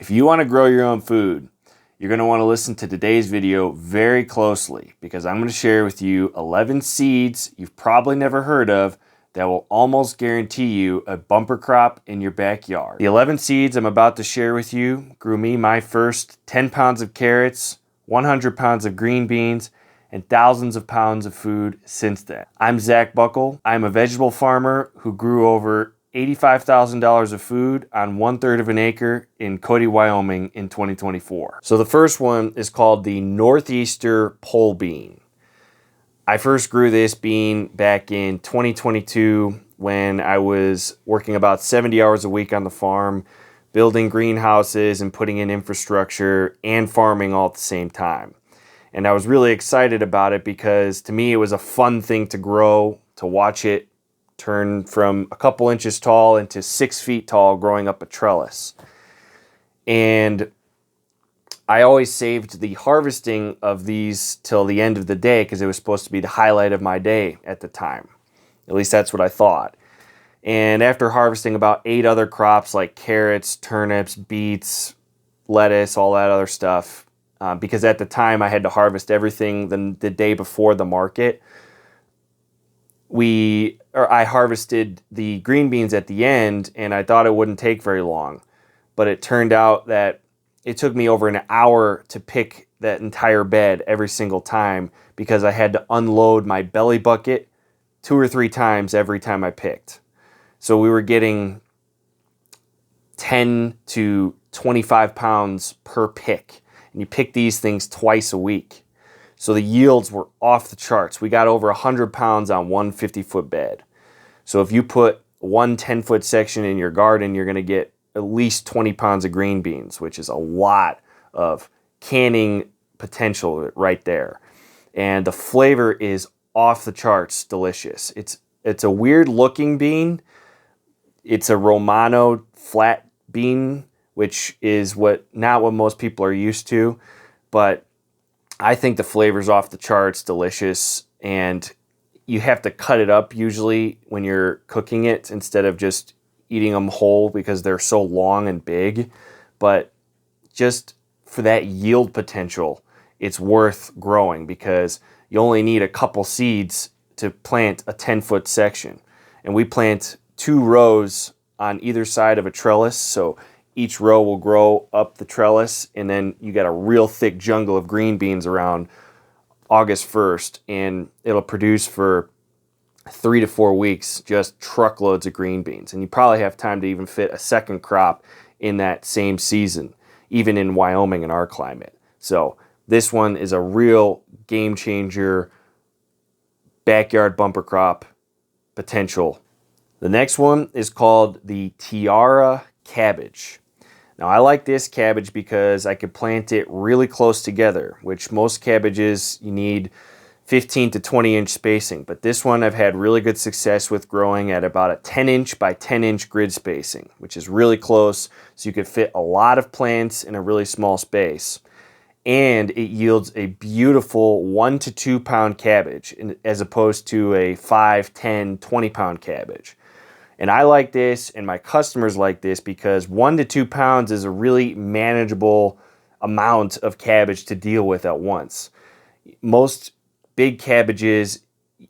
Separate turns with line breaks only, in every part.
If you want to grow your own food, you're going to want to listen to today's video very closely because I'm going to share with you 11 seeds you've probably never heard of that will almost guarantee you a bumper crop in your backyard. The 11 seeds I'm about to share with you grew me my first 10 pounds of carrots, 100 pounds of green beans, and thousands of pounds of food since then. I'm Zach Buckle. I'm a vegetable farmer who grew over $85,000 of food on 1/3 of an acre in Cody, Wyoming in 2024. So the first one is called the Northeaster pole bean. I first grew this bean back in 2022 when I was working about 70 hours a week on the farm, building greenhouses and putting in infrastructure and farming all at the same time. And I was really excited about it because to me it was a fun thing to grow, to watch it turn from a couple inches tall into 6 feet tall growing up a trellis. And I always saved the harvesting of these till the end of the day because it was supposed to be the highlight of my day at the time. At least that's what I thought. And after harvesting about 8 other crops like carrots, turnips, beets, lettuce, all that other stuff, because at the time I had to harvest everything the day before the market, I harvested the green beans at the end, and I thought it wouldn't take very long. But it turned out that it took me over an hour to pick that entire bed every single time because I had to unload my belly bucket 2 or 3 times every time I picked. So we were getting 10 to 25 pounds per pick. And you pick these things twice a week. So the yields were off the charts. We got over 100 pounds on one 50-foot bed. So if you put one 10-foot section in your garden, you're going to get at least 20 pounds of green beans, which is a lot of canning potential right there. And the flavor is off the charts delicious. It's a weird looking bean. It's a Romano flat bean, which is not what most people are used to, but I think the flavor's off the charts, delicious, and you have to cut it up usually when you're cooking it instead of just eating them whole because they're so long and big. But just for that yield potential, it's worth growing because you only need a couple seeds to plant a 10-foot section. And we plant 2 rows on either side of a trellis, so each row will grow up the trellis, and then you got a real thick jungle of green beans around August 1st, and it'll produce for 3 to 4 weeks just truckloads of green beans. And you probably have time to even fit a second crop in that same season, even in Wyoming in our climate. So this one is a real game changer, backyard bumper crop potential. The next one is called the Tiara Cabbage. Now I like this cabbage because I could plant it really close together, which most cabbages you need 15 to 20 inch spacing, but this one I've had really good success with growing at about a 10 inch by 10 inch grid spacing, which is really close, so you could fit a lot of plants in a really small space. And it yields a beautiful 1 to 2 pound cabbage as opposed to a 5, 10, 20 pound cabbage. And I like this, and my customers like this because 1 to 2 pounds is a really manageable amount of cabbage to deal with at once. Most big cabbages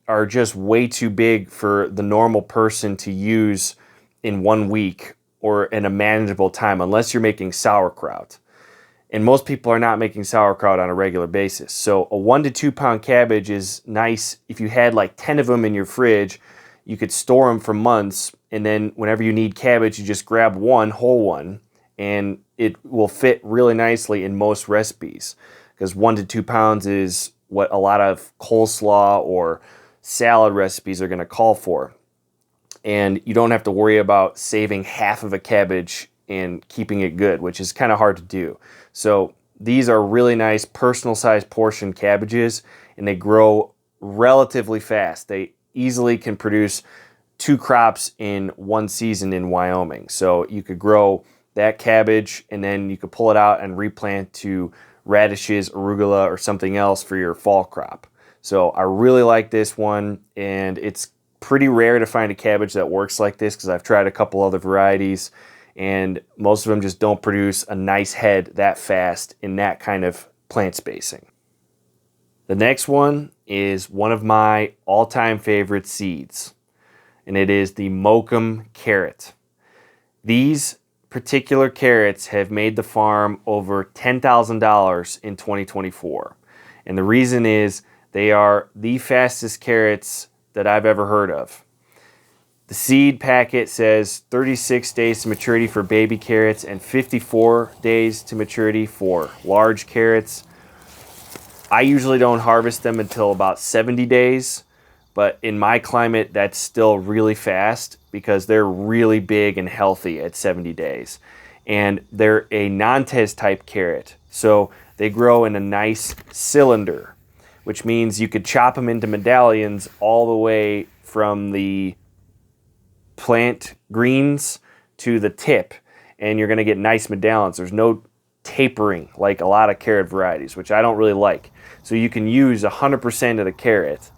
are just way too big for the normal person to use in 1 week or in a manageable time, unless you're making sauerkraut. And most people are not making sauerkraut on a regular basis. So a 1 to 2 pound cabbage is nice. If you had like 10 of them in your fridge, you could store them for months, and then whenever you need cabbage, you just grab one, whole one, and it will fit really nicely in most recipes because 1 to 2 pounds is what a lot of coleslaw or salad recipes are going to call for. And you don't have to worry about saving half of a cabbage and keeping it good, which is kind of hard to do. So these are really nice personal size portion cabbages, and they grow relatively fast. They easily can produce 2 crops in 1 season in Wyoming. So you could grow that cabbage and then you could pull it out and replant to radishes, arugula, or something else for your fall crop. So I really like this one, and it's pretty rare to find a cabbage that works like this because I've tried a couple other varieties and most of them just don't produce a nice head that fast in that kind of plant spacing. The next one is one of my all-time favorite seeds, and it is the Mokum carrot. These particular carrots have made the farm over $10,000 in 2024. And the reason is they are the fastest carrots that I've ever heard of. The seed packet says 36 days to maturity for baby carrots and 54 days to maturity for large carrots. I usually don't harvest them until about 70 days, but in my climate, that's still really fast because they're really big and healthy at 70 days. And they're a Nantes type carrot, so they grow in a nice cylinder, which means you could chop them into medallions all the way from the plant greens to the tip, and you're going to get nice medallions. There's no tapering like a lot of carrot varieties, which I don't really like. So you can use 100% of the carrot,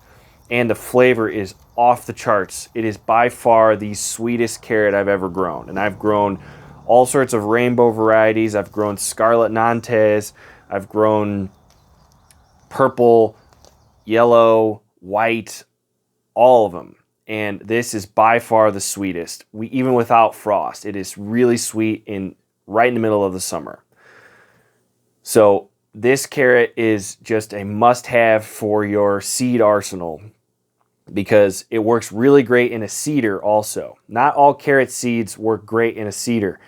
and the flavor is off the charts. It is by far the sweetest carrot I've ever grown, and I've grown all sorts of rainbow varieties. I've grown scarlet Nantes, I've grown purple, yellow, white, all of them. And this is by far the sweetest. Even without frost, it is really sweet right in the middle of the summer. So this carrot is just a must-have for your seed arsenal because it works really great in a seeder also. Not all carrot seeds work great in a seeder.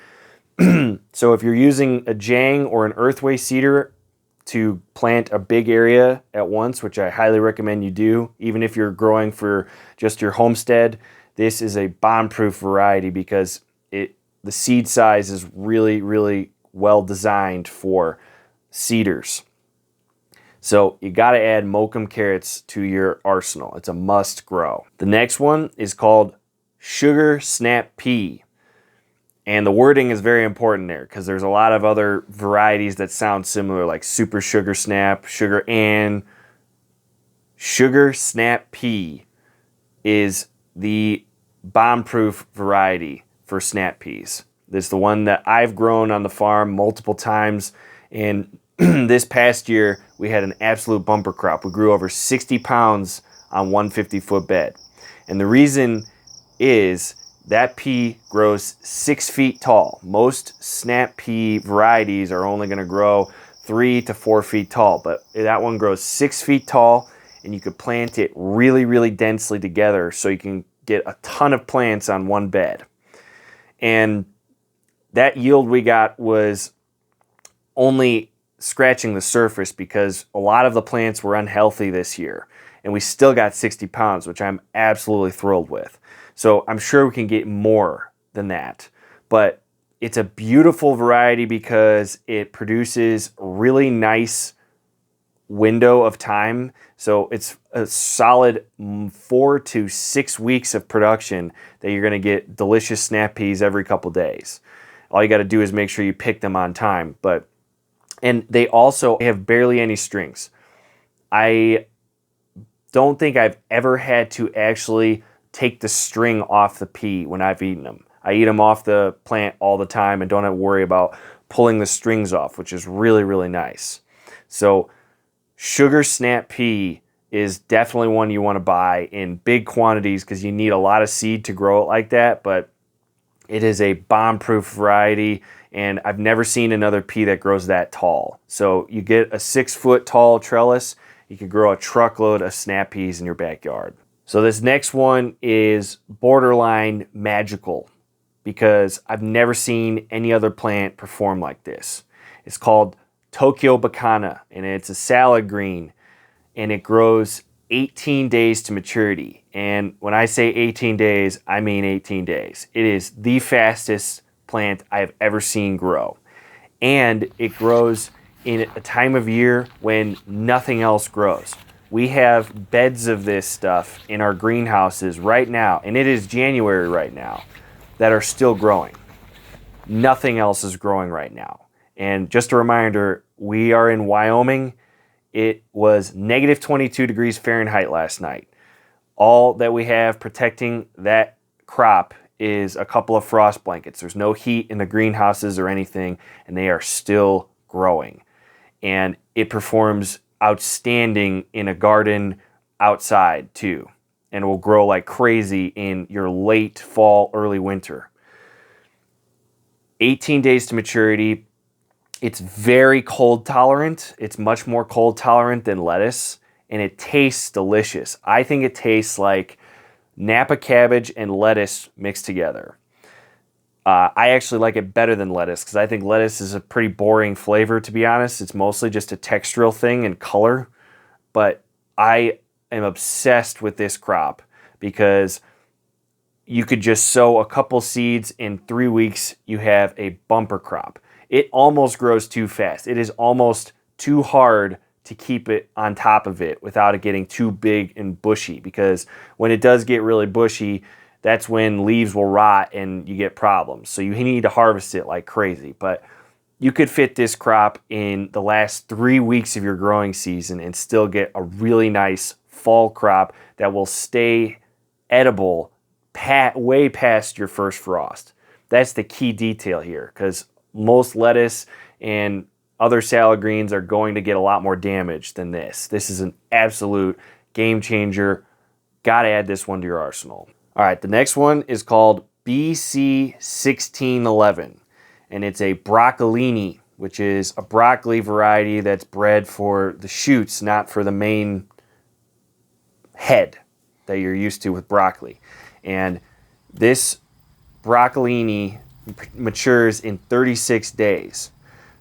So if you're using a Jang or an earthway seeder to plant a big area at once, which I highly recommend you do, even if you're growing for just your homestead, this is a bomb-proof variety because the seed size is really, really well designed for seeders. So you got to add Mokum carrots to your arsenal. It's a must grow. The next one is called Sugar Snap Pea. And the wording is very important there because there's a lot of other varieties that sound similar, like Super Sugar Snap, Sugar Ann. Sugar Snap Pea is the bomb-proof variety for snap peas. This is the one that I've grown on the farm multiple times, and this past year we had an absolute bumper crop. We grew over 60 pounds on 150-foot bed. And the reason is that pea grows 6 feet tall. Most snap pea varieties are only going to grow 3 to 4 feet tall, but that one grows 6 feet tall, and you could plant it really, really densely together so you can get a ton of plants on one bed. And that yield we got was only scratching the surface because a lot of the plants were unhealthy this year, and we still got 60 pounds, which I'm absolutely thrilled with. So I'm sure we can get more than that, but it's a beautiful variety because it produces really nice window of time. So it's a solid 4 to 6 weeks of production that you're going to get delicious snap peas every couple days. All you got to do is make sure you pick them on time. And they also have barely any strings. I don't think I've ever had to actually take the string off the pea when I've eaten them. I eat them off the plant all the time and don't have to worry about pulling the strings off, which is really, really nice. So Sugar Snap Pea is definitely one you want to buy in big quantities because you need a lot of seed to grow it like that, but it is a bomb-proof variety, and I've never seen another pea that grows that tall. So you get a 6-foot tall trellis, you can grow a truckload of snap peas in your backyard. So this next one is borderline magical because I've never seen any other plant perform like this. It's called Tokyo Bekana, and it's a salad green, and it grows 18 days to maturity. And when I say 18 days, I mean 18 days. It is the fastest plant I've ever seen grow. And it grows in a time of year when nothing else grows. We have beds of this stuff in our greenhouses right now, and it is January right now, that are still growing. Nothing else is growing right now. And just a reminder, we are in Wyoming. It was negative 22 degrees Fahrenheit last night. All that we have protecting that crop is a couple of frost blankets. There's no heat in the greenhouses or anything, and they are still growing. And it performs outstanding in a garden outside too, and will grow like crazy in your late fall, early winter. 18 days to maturity. It's very cold tolerant. It's much more cold tolerant than lettuce, and it tastes delicious. I think it tastes like Napa cabbage and lettuce mixed together. I actually like it better than lettuce because I think lettuce is a pretty boring flavor, to be honest. It's mostly just a textural thing and color. But I am obsessed with this crop because you could just sow a couple seeds in 3 weeks, you have a bumper crop. It almost grows too fast. It is almost too hard to keep it on top of it without it getting too big and bushy, because when it does get really bushy, that's when leaves will rot and you get problems. So you need to harvest it like crazy. But you could fit this crop in the last 3 weeks of your growing season and still get a really nice fall crop that will stay edible way past your first frost. That's the key detail here, because most lettuce and other salad greens are going to get a lot more damage than this. This is an absolute game changer. Got to add this one to your arsenal. All right, the next one is called BC1611, and it's a broccolini, which is a broccoli variety that's bred for the shoots, not for the main head that you're used to with broccoli. And this broccolini matures in 36 days.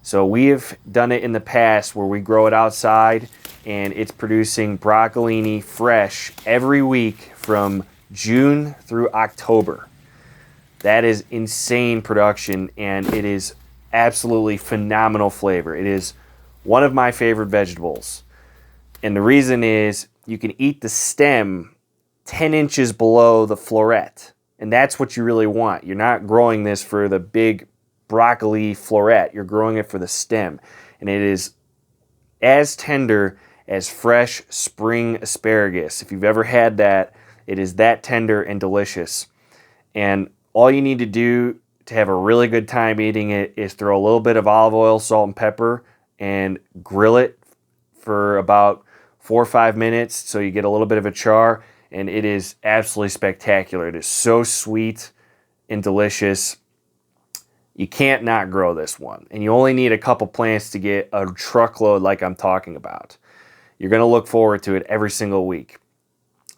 So we have done it in the past where we grow it outside, and it's producing broccolini fresh every week from June through October. That is insane production, and it is absolutely phenomenal flavor. It is one of my favorite vegetables. And the reason is you can eat the stem 10 inches below the floret. And that's what you really want. You're not growing this for the big broccoli floret. You're growing it for the stem. And it is as tender as fresh spring asparagus. If you've ever had that, it is that tender and delicious. And all you need to do to have a really good time eating it is throw a little bit of olive oil, salt, and pepper, and grill it for about 4 or 5 minutes so you get a little bit of a char. And it is absolutely spectacular. It is so sweet and delicious. You can't not grow this one. And you only need a couple plants to get a truckload like I'm talking about. You're going to look forward to it every single week.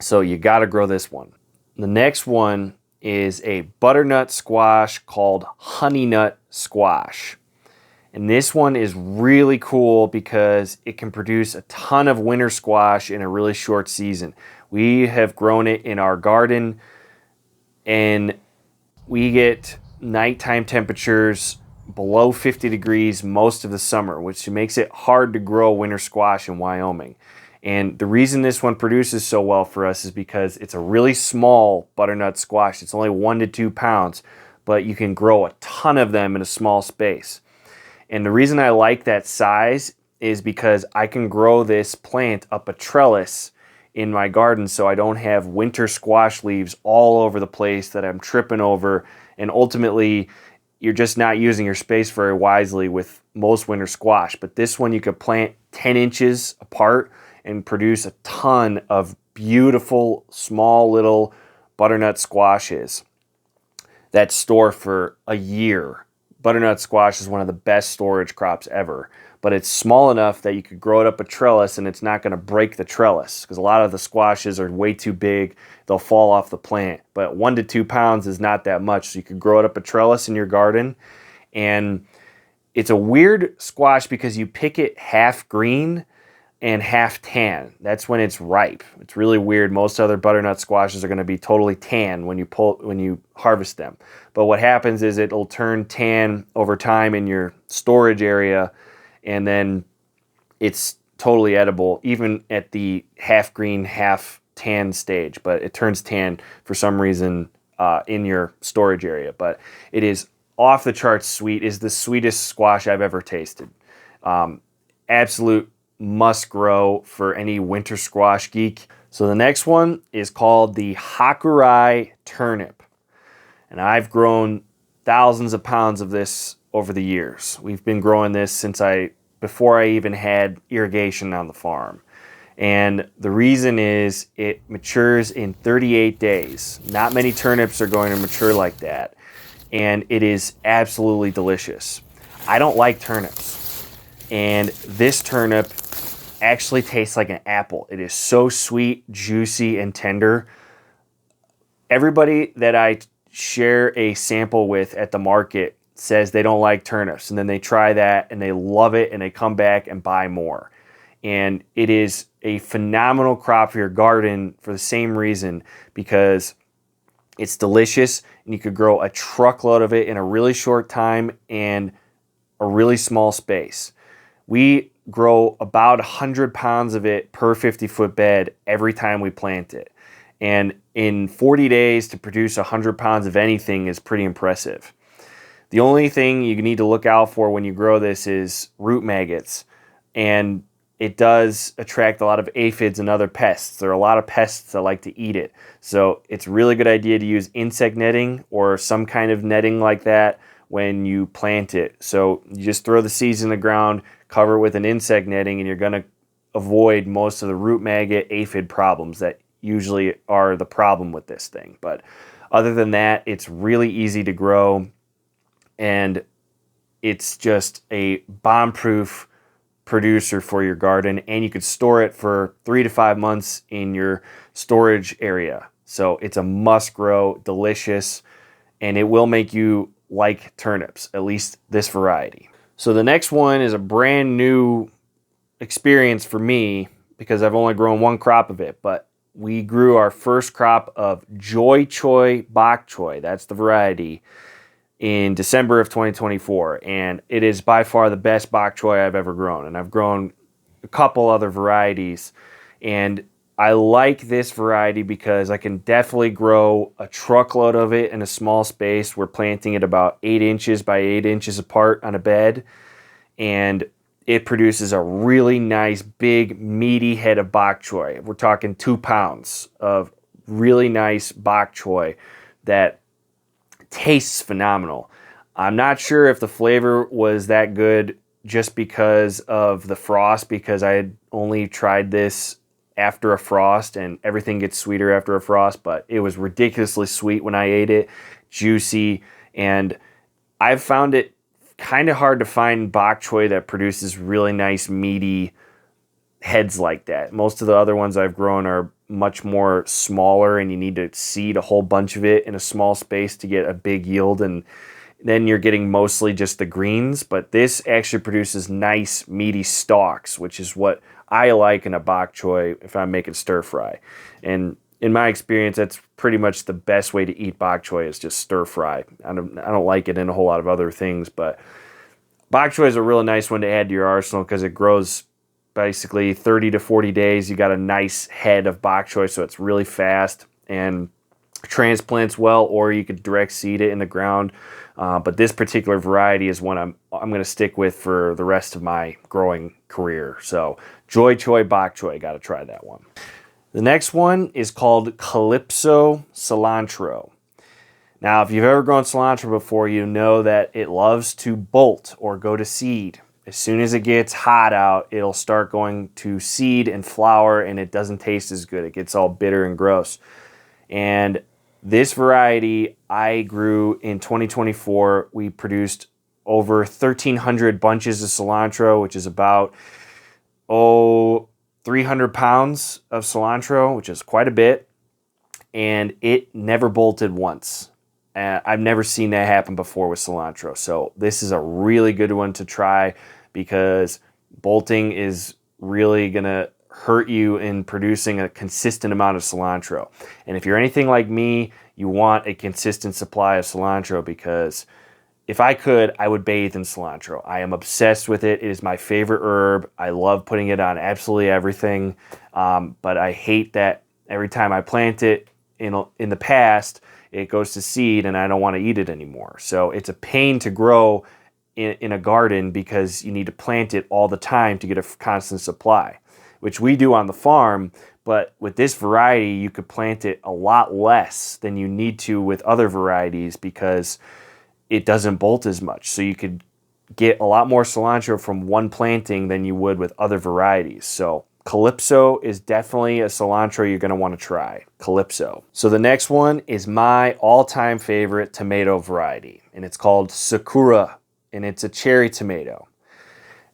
So you got to grow this one. The next one is a butternut squash called Honeynut Squash. And this one is really cool because it can produce a ton of winter squash in a really short season. We have grown it in our garden, and we get nighttime temperatures below 50 degrees most of the summer, which makes it hard to grow winter squash in Wyoming. And the reason this one produces so well for us is because it's a really small butternut squash. It's only 1 to 2 pounds, but you can grow a ton of them in a small space. And the reason I like that size is because I can grow this plant up a trellis in my garden so I don't have winter squash leaves all over the place that I'm tripping over. And ultimately, you're just not using your space very wisely with most winter squash. But this one you could plant 10 inches apart and produce a ton of beautiful, small little butternut squashes that store for a year. Butternut squash is one of the best storage crops ever, but it's small enough that you could grow it up a trellis and it's not going to break the trellis, because a lot of the squashes are way too big. They'll fall off the plant. But 1 to 2 pounds is not that much, so you could grow it up a trellis in your garden. And it's a weird squash because you pick it half green and half tan. That's when it's ripe. It's really weird. Most other butternut squashes are going to be totally tan when you harvest them. But what happens is it'll turn tan over time in your storage area, and then it's totally edible even at the half green, half tan stage. But it turns tan for some reason in your storage area. But it is off the charts sweet. It is the sweetest squash I've ever tasted. Absolute must grow for any winter squash geek. So the next one is called the Hakurei Turnip. And I've grown thousands of pounds of this over the years. We've been growing this since before I even had irrigation on the farm. And the reason is it matures in 38 days. Not many turnips are going to mature like that. And it is absolutely delicious. I don't like turnips. And this turnip actually tastes like an apple. It is so sweet, juicy, and tender. Everybody that I share a sample with at the market says they don't like turnips, and then they try that and they love it and they come back and buy more. And it is a phenomenal crop for your garden for the same reason, because it's delicious and you could grow a truckload of it in a really short time and a really small space. We grow about 100 pounds of it per 50-foot bed every time we plant it. And in 40 days to produce 100 pounds of anything is pretty impressive. The only thing you need to look out for when you grow this is root maggots. And it does attract a lot of aphids and other pests. There are a lot of pests that like to eat it. So it's a really good idea to use insect netting or some kind of netting like that when you plant it. So you just throw the seeds in the ground, cover it with an insect netting, and you're going to avoid most of the root maggot aphid problems that usually are the problem with this thing. But other than that, it's really easy to grow, and it's just a bomb-proof producer for your garden, and you could store it for 3 to 5 months in your storage area. So it's a must grow, delicious, and it will make you like turnips, at least this variety. So the next one is a brand new experience for me because I've only grown one crop of it, but we grew our first crop of Joi Choi Bok Choy, that's the variety, in December of 2024, and it is by far the best bok choy I've ever grown. And I've grown a couple other varieties, and I like this variety because I can definitely grow a truckload of it in a small space. We're planting it about 8 inches by 8 inches apart on a bed, and it produces a really nice, big, meaty head of bok choy. We're talking 2 pounds of really nice bok choy that tastes phenomenal. I'm not sure if the flavor was that good just because of the frost, because I had only tried this after a frost, and everything gets sweeter after a frost, but it was ridiculously sweet when I ate it, juicy, and I've found it kind of hard to find bok choy that produces really nice meaty heads like that. Most of the other ones I've grown are much more smaller, and you need to seed a whole bunch of it in a small space to get a big yield, and then you're getting mostly just the greens. But this actually produces nice meaty stalks, which is what I like in a bok choy if I'm making stir fry. And in my experience, that's pretty much the best way to eat bok choy, is just stir fry. I don't like it in a whole lot of other things, but bok choy is a really nice one to add to your arsenal because it grows basically 30 to 40 days. You got a nice head of bok choy, so it's really fast and transplants well, or you could direct seed it in the ground. But this particular variety is one I'm going to stick with for the rest of my growing career. So Joi Choi Bok Choy, got to try that one. The next one is called Calypso Cilantro. Now, if you've ever grown cilantro before, you know that it loves to bolt or go to seed. As soon as it gets hot out, it'll start going to seed and flower, and it doesn't taste as good. It gets all bitter and gross. And this variety I grew in 2024. We produced over 1,300 bunches of cilantro, which is about 300 pounds of cilantro, which is quite a bit. And it never bolted once. I've never seen that happen before with cilantro. So this is a really good one to try, because bolting is really going to hurt you in producing a consistent amount of cilantro. And if you're anything like me, you want a consistent supply of cilantro, because if I could, I would bathe in cilantro. I am obsessed with it. It is my favorite herb. I love putting it on absolutely everything. But I hate that every time I plant it in the past, it goes to seed and I don't want to eat it anymore. So it's a pain to grow in a garden because you need to plant it all the time to get a constant supply. which we do on the farm. But with this variety, you could plant it a lot less than you need to with other varieties because it doesn't bolt as much. So you could get a lot more cilantro from one planting than you would with other varieties. So Calypso is definitely a cilantro you're going to want to try. Calypso. So the next one is my all-time favorite tomato variety, and it's called Sakura, and it's a cherry tomato.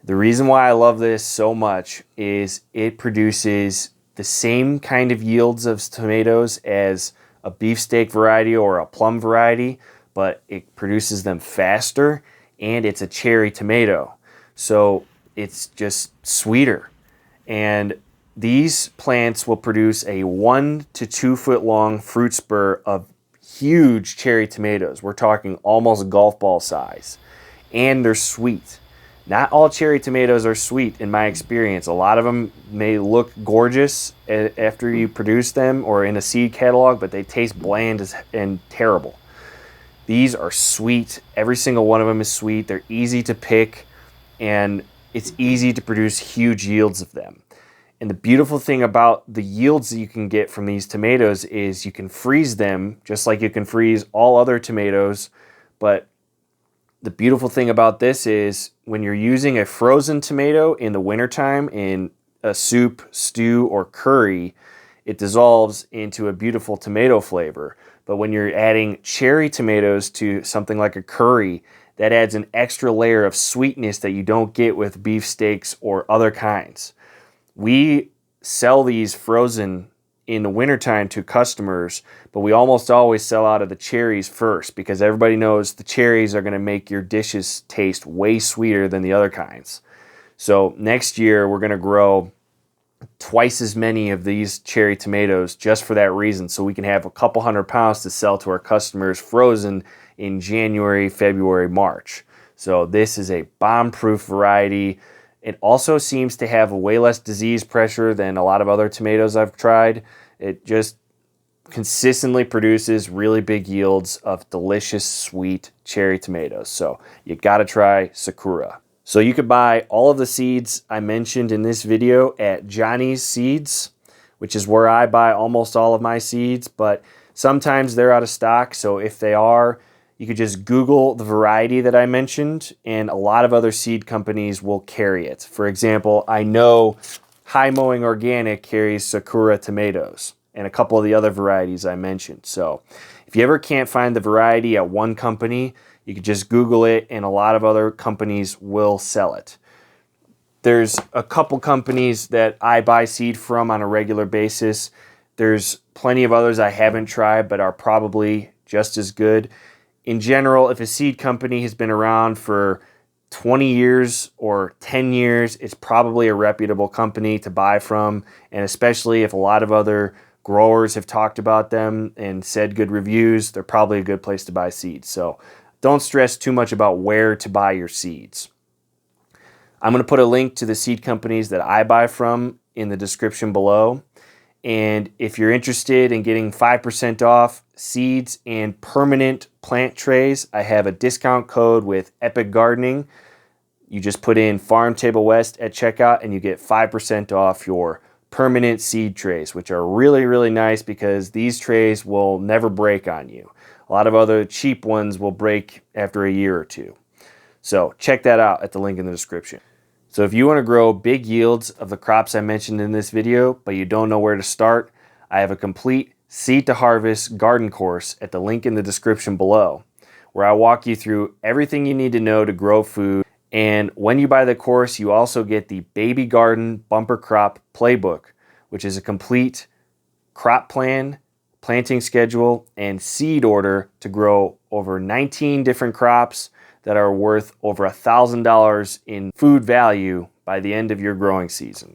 The reason why I love this so much is it produces the same kind of yields of tomatoes as a beefsteak variety or a plum variety, but it produces them faster, and it's a cherry tomato. So it's just sweeter. And these plants will produce a 1 to 2 foot long fruit spur of huge cherry tomatoes. We're talking almost golf ball size. And they're sweet. Not all cherry tomatoes are sweet in my experience. A lot of them may look gorgeous after you produce them or in a seed catalog, but they taste bland and terrible. These are sweet. Every single one of them is sweet. They're easy to pick, and it's easy to produce huge yields of them. And the beautiful thing about the yields that you can get from these tomatoes is you can freeze them just like you can freeze all other tomatoes. But the beautiful thing about this is when you're using a frozen tomato in the wintertime in a soup, stew, or curry, it dissolves into a beautiful tomato flavor. But when you're adding cherry tomatoes to something like a curry, that adds an extra layer of sweetness that you don't get with beef steaks or other kinds. We sell these frozen in the wintertime to customers, but we almost always sell out of the cherries first because everybody knows the cherries are going to make your dishes taste way sweeter than the other kinds. So next year we're going to grow twice as many of these cherry tomatoes just for that reason, so we can have a couple 100 pounds to sell to our customers frozen in January, February, March. So this is a bomb-proof variety. It also seems to have a way less disease pressure than a lot of other tomatoes I've tried. It just consistently produces really big yields of delicious, sweet cherry tomatoes. So you gotta try Sakura. So you could buy all of the seeds I mentioned in this video at Johnny's Seeds, which is where I buy almost all of my seeds, but sometimes they're out of stock. So if they are, you could just Google the variety that I mentioned, and a lot of other seed companies will carry it. For example, I know High Mowing Organic carries Sakura tomatoes and a couple of the other varieties I mentioned. So if you ever can't find the variety at one company, you could just Google it, and a lot of other companies will sell it. There's a couple companies that I buy seed from on a regular basis. There's plenty of others I haven't tried but are probably just as good. In general, if a seed company has been around for 20 years or 10 years, it's probably a reputable company to buy from, and especially if a lot of other growers have talked about them and said good reviews, they're probably a good place to buy seeds. So don't stress too much about where to buy your seeds. I'm going to put a link to the seed companies that I buy from in the description below. And if you're interested in getting 5% off seeds and permanent plant trays, I have a discount code with Epic Gardening. You just put in Farm Table West at checkout and you get 5% off your permanent seed trays, which are really, really nice because these trays will never break on you. A lot of other cheap ones will break after a year or two. So check that out at the link in the description. So if you want to grow big yields of the crops I mentioned in this video, but you don't know where to start, I have a complete seed to harvest garden course at the link in the description below, where I walk you through everything you need to know to grow food. And when you buy the course, you also get the Baby Garden Bumper Crop Playbook, which is a complete crop plan, planting schedule, and seed order to grow over 19 different crops that are worth over $1,000 in food value by the end of your growing season.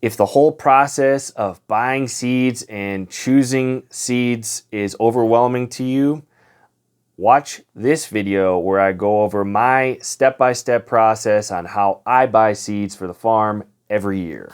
If the whole process of buying seeds and choosing seeds is overwhelming to you, watch this video where I go over my step-by-step process on how I buy seeds for the farm every year.